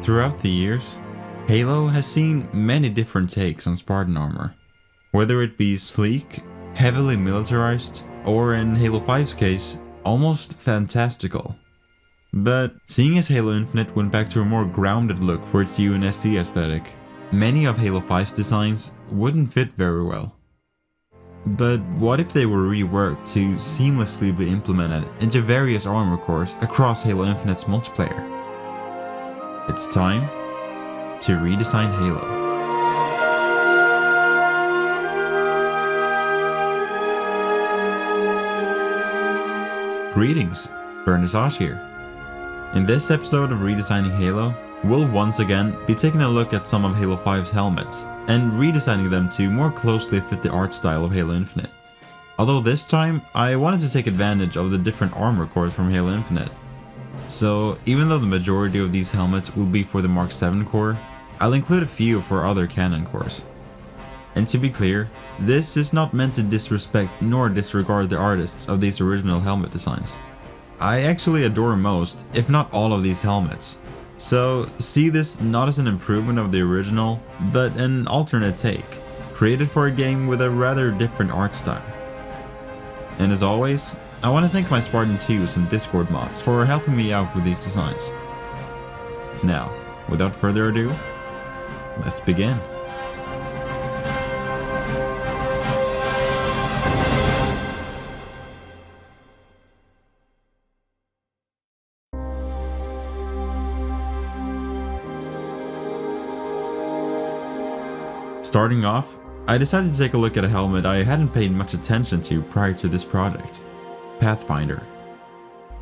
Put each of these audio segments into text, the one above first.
Throughout the years, Halo has seen many different takes on Spartan armor, whether it be sleek, heavily militarized, or in Halo 5's case, almost fantastical. But seeing as Halo Infinite went back to a more grounded look for its UNSC aesthetic, many of Halo 5's designs wouldn't fit very well. But what if they were reworked to seamlessly be implemented into various armor cores across Halo Infinite's multiplayer? It's time to redesign Halo. Greetings, Vernissage here. In this episode of Redesigning Halo, we'll once again be taking a look at some of Halo 5's helmets and redesigning them to more closely fit the art style of Halo Infinite. Although this time, I wanted to take advantage of the different armor cores from Halo Infinite. So even though the majority of these helmets will be for the Mark 7 core, I'll include a few for other canon cores. And to be clear, this is not meant to disrespect nor disregard the artists of these original helmet designs. I actually adore most, if not all of these helmets. So see this not as an improvement of the original, but an alternate take, created for a game with a rather different art style. And as always, I want to thank my Spartan 2s and Discord mods for helping me out with these designs. Now, without further ado, let's begin. Starting off, I decided to take a look at a helmet I hadn't paid much attention to prior to this project, Pathfinder.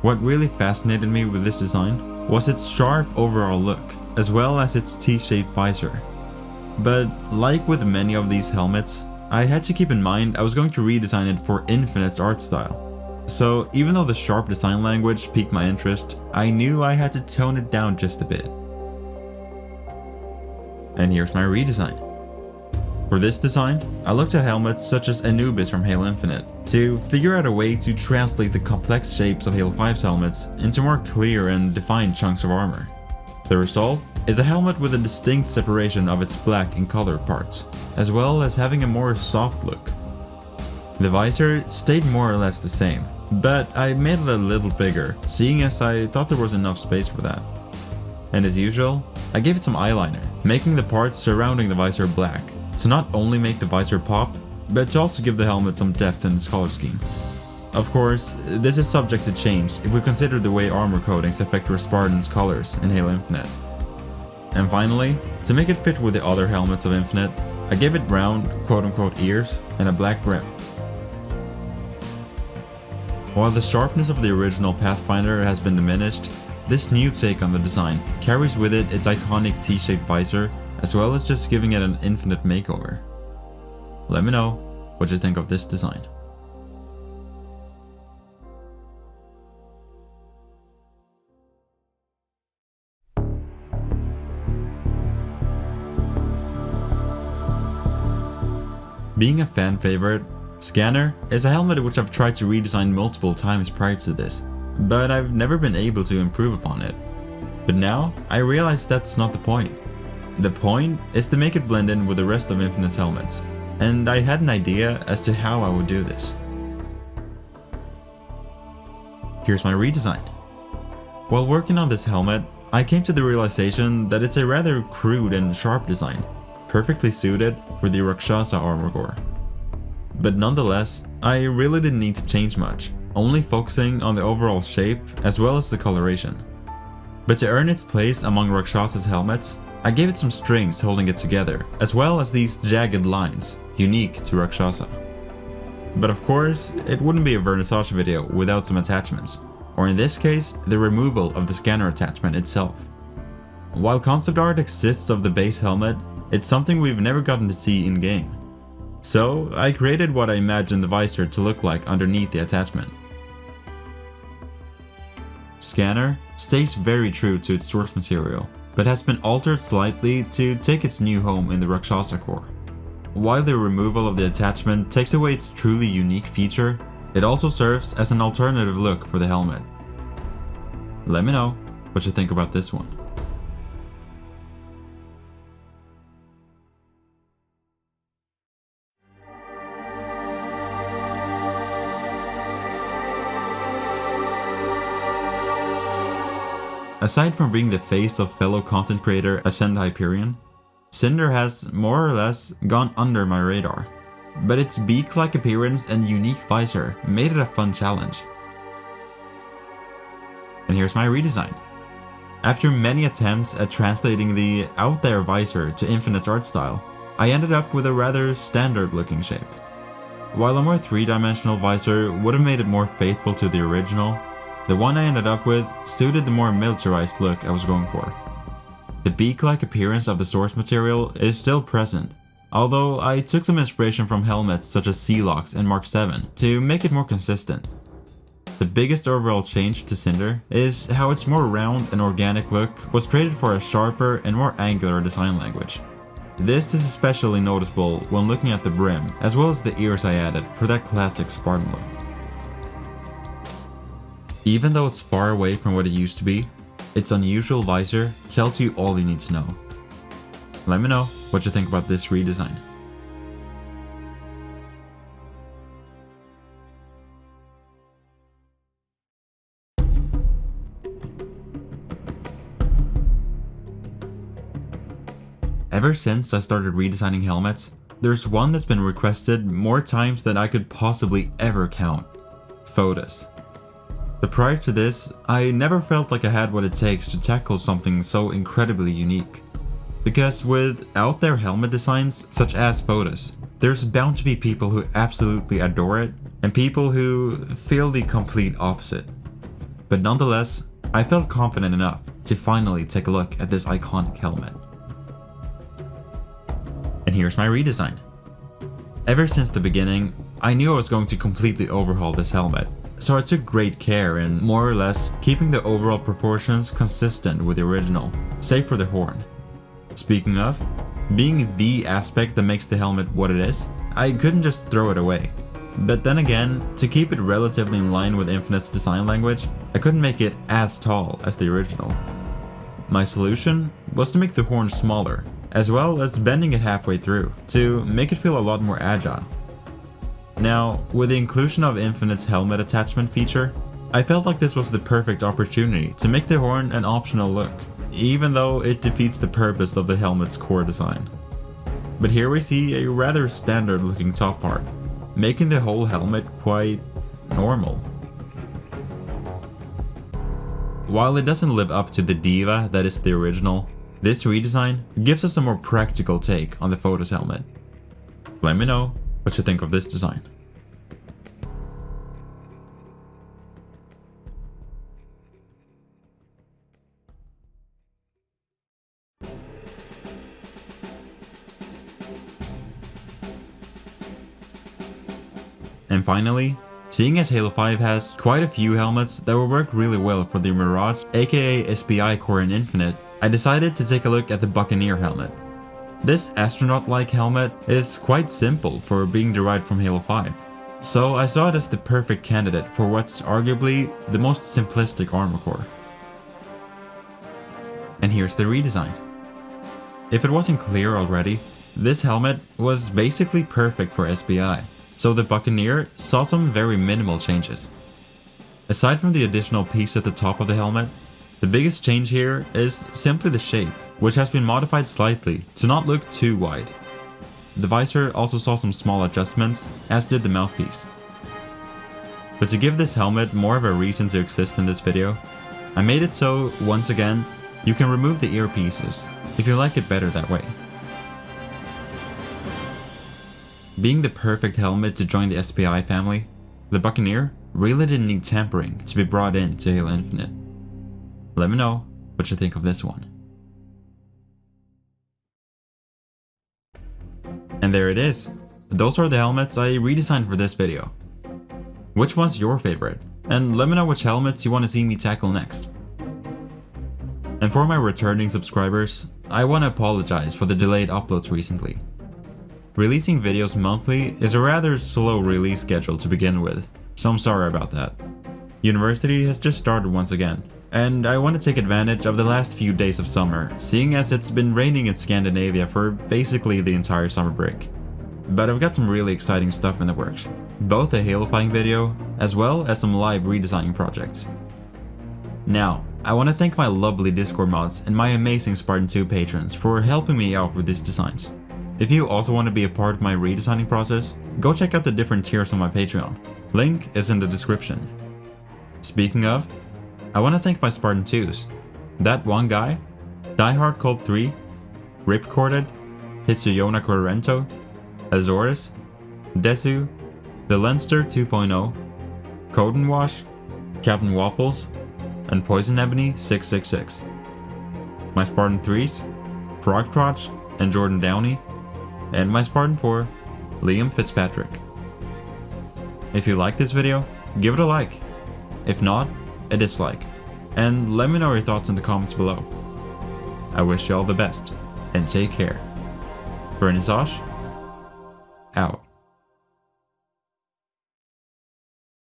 What really fascinated me with this design was its sharp overall look, as well as its T-shaped visor. But like with many of these helmets, I had to keep in mind I was going to redesign it for Infinite's art style. So even though the sharp design language piqued my interest, I knew I had to tone it down just a bit. And here's my redesign. For this design, I looked at helmets such as Anubis from Halo Infinite to figure out a way to translate the complex shapes of Halo 5's helmets into more clear and defined chunks of armor. The result is a helmet with a distinct separation of its black and colored parts, as well as having a more soft look. The visor stayed more or less the same, but I made it a little bigger, seeing as I thought there was enough space for that. And as usual, I gave it some eyeliner, making the parts surrounding the visor black, to not only make the visor pop, but to also give the helmet some depth in its color scheme. Of course, this is subject to change if we consider the way armor coatings affect your Spartan's colors in Halo Infinite. And finally, to make it fit with the other helmets of Infinite, I gave it round, quote-unquote ears, and a black brim. While the sharpness of the original Pathfinder has been diminished, this new take on the design carries with it its iconic T-shaped visor, as well as just giving it an Infinite makeover. Let me know what you think of this design. Being a fan favorite, Scanner is a helmet which I've tried to redesign multiple times prior to this, but I've never been able to improve upon it. But now, I realize that's not the point. The point is to make it blend in with the rest of Infinite's helmets, and I had an idea as to how I would do this. Here's my redesign. While working on this helmet, I came to the realization that it's a rather crude and sharp design, perfectly suited for the Rakshasa armor core. But nonetheless, I really didn't need to change much, only focusing on the overall shape as well as the coloration. But to earn its place among Rakshasa's helmets, I gave it some strings holding it together, as well as these jagged lines, unique to Rakshasa. But of course, it wouldn't be a vernissage video without some attachments, or in this case, the removal of the scanner attachment itself. While concept art exists of the base helmet, it's something we've never gotten to see in-game. So I created what I imagined the visor to look like underneath the attachment. Scanner stays very true to its source material, but has been altered slightly to take its new home in the Rakshasa core. While the removal of the attachment takes away its truly unique feature, it also serves as an alternative look for the helmet. Let me know what you think about this one. Aside from being the face of fellow content creator Ascend Hyperion, Cinder has more or less gone under my radar, but its beak-like appearance and unique visor made it a fun challenge. And here's my redesign. After many attempts at translating the out there visor to Infinite's art style, I ended up with a rather standard looking shape. While a more three-dimensional visor would have made it more faithful to the original, the one I ended up with suited the more militarized look I was going for. The beak-like appearance of the source material is still present, although I took some inspiration from helmets such as Sealox and Mark 7 to make it more consistent. The biggest overall change to Cinder is how its more round and organic look was traded for a sharper and more angular design language. This is especially noticeable when looking at the brim, as well as the ears I added for that classic Spartan look. Even though it's far away from what it used to be, its unusual visor tells you all you need to know. Let me know what you think about this redesign. Ever since I started redesigning helmets, there's one that's been requested more times than I could possibly ever count: 5's. But prior to this, I never felt like I had what it takes to tackle something so incredibly unique. Because with out there helmet designs such as 5's, there's bound to be people who absolutely adore it and people who feel the complete opposite. But nonetheless, I felt confident enough to finally take a look at this iconic helmet. And here's my redesign. Ever since the beginning, I knew I was going to completely overhaul this helmet, so I took great care in more or less keeping the overall proportions consistent with the original, save for the horn. Speaking of, being the aspect that makes the helmet what it is, I couldn't just throw it away. But then again, to keep it relatively in line with Infinite's design language, I couldn't make it as tall as the original. My solution was to make the horn smaller, as well as bending it halfway through, to make it feel a lot more agile. Now, with the inclusion of Infinite's helmet attachment feature, I felt like this was the perfect opportunity to make the horn an optional look, even though it defeats the purpose of the helmet's core design. But here we see a rather standard looking top part, making the whole helmet quite normal. While it doesn't live up to the diva that is the original, this redesign gives us a more practical take on the 5's helmet. Let me know what you think of this design. And finally, seeing as Halo 5 has quite a few helmets that will work really well for the Mirage aka SPI core in Infinite, I decided to take a look at the Buccaneer helmet. This astronaut-like helmet is quite simple for being derived from Halo 5, so I saw it as the perfect candidate for what's arguably the most simplistic armor core. And here's the redesign. If it wasn't clear already, this helmet was basically perfect for SPI, so the Buccaneer saw some very minimal changes. Aside from the additional piece at the top of the helmet, the biggest change here is simply the shape, which has been modified slightly to not look too wide. The visor also saw some small adjustments, as did the mouthpiece. But to give this helmet more of a reason to exist in this video, I made it so, once again, you can remove the earpieces, if you like it better that way. Being the perfect helmet to join the SPI family, the Buccaneer really didn't need tempering to be brought in to Halo Infinite. Let me know what you think of this one. And there it is. Those are the helmets I redesigned for this video. Which one's your favorite? And let me know which helmets you want to see me tackle next. And for my returning subscribers, I want to apologize for the delayed uploads recently. Releasing videos monthly is a rather slow release schedule to begin with, so I'm sorry about that. University has just started once again, and I want to take advantage of the last few days of summer, seeing as it's been raining in Scandinavia for basically the entire summer break. But I've got some really exciting stuff in the works, both a Halifying video, as well as some live redesigning projects. Now, I want to thank my lovely Discord mods and my amazing Spartan 2 patrons for helping me out with these designs. If you also want to be a part of my redesigning process, go check out the different tiers on my Patreon. Link is in the description. Speaking of, I want to thank my Spartan 2s. That one guy, Diehard Cold 3, Ripcorded, Hitsuyona Corrento, Azores, Desu, The Lenster 2.0, Codenwash, Captain Waffles, and Poison Ebony 666. My Spartan 3s, Frogcrotch and Jordan Downey, and my Spartan 4, Liam Fitzpatrick. If you like this video, give it a like. If not, a dislike. And let me know your thoughts in the comments below. I wish you all the best, and take care. Bernie Zosh, out.